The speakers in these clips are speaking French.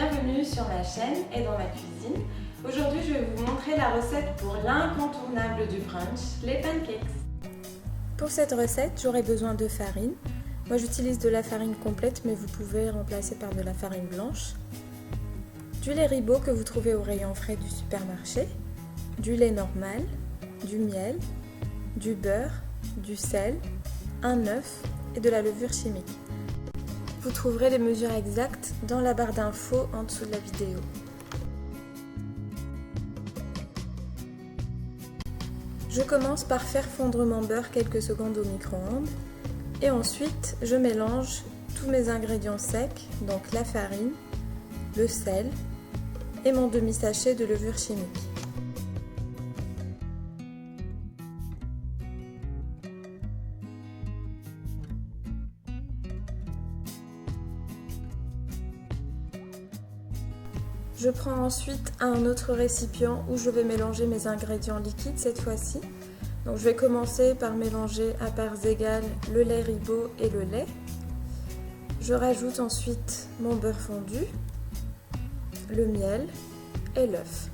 bienvenue sur ma chaîne et dans ma cuisine. Aujourd'hui, je vais vous montrer la recette pour l'incontournable du brunch, les pancakes. Pour cette recette, j'aurai besoin de farine. Moi, j'utilise de la farine complète, mais vous pouvez remplacer par de la farine blanche. Du lait Ribot que vous trouvez au rayon frais du supermarché, du lait normal, du miel, du beurre, du sel, un œuf et de la levure chimique. Vous trouverez les mesures exactes dans la barre d'infos en dessous de la vidéo. Je commence par faire fondre mon beurre quelques secondes au micro-ondes et ensuite je mélange tous mes ingrédients secs, donc la farine, le sel et mon demi-sachet de levure chimique. Je prends ensuite un autre récipient où je vais mélanger mes ingrédients liquides cette fois-ci. Donc je vais commencer par mélanger à parts égales le lait Ribot et le lait. Je rajoute ensuite mon beurre fondu, le miel et l'œuf.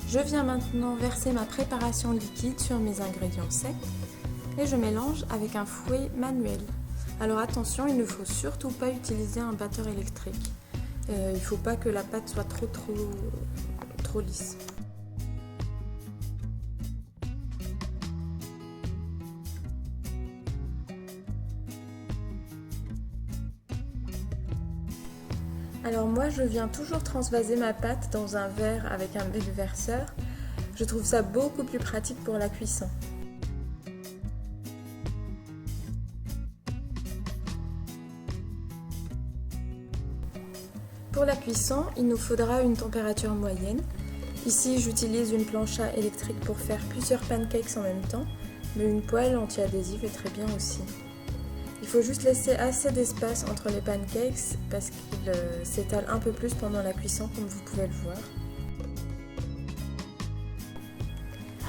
Je viens maintenant verser ma préparation liquide sur mes ingrédients secs et je mélange avec un fouet manuel. Alors attention, il ne faut surtout pas utiliser un batteur électrique. Il ne faut pas que la pâte soit trop lisse. Alors moi je viens toujours transvaser ma pâte dans un verre avec un bouleverseur. Je trouve ça beaucoup plus pratique pour la cuisson. Pour la cuisson, il nous faudra une température moyenne. Ici j'utilise une planche à électrique pour faire plusieurs pancakes en même temps, mais une poêle anti-adhésive est très bien aussi. Il faut juste laisser assez d'espace entre les pancakes parce qu'ils s'étalent un peu plus pendant la cuisson comme vous pouvez le voir.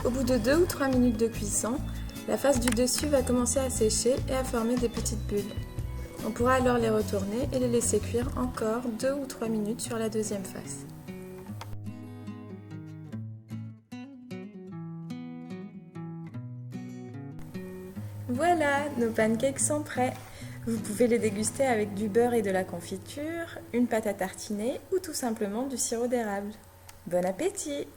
Au bout de 2 ou 3 minutes de cuisson, la face du dessus va commencer à sécher et à former des petites bulles. On pourra alors les retourner et les laisser cuire encore 2 ou 3 minutes sur la deuxième face. Voilà, nos pancakes sont prêts. Vous pouvez les déguster avec du beurre et de la confiture, une pâte à tartiner ou tout simplement du sirop d'érable. Bon appétit!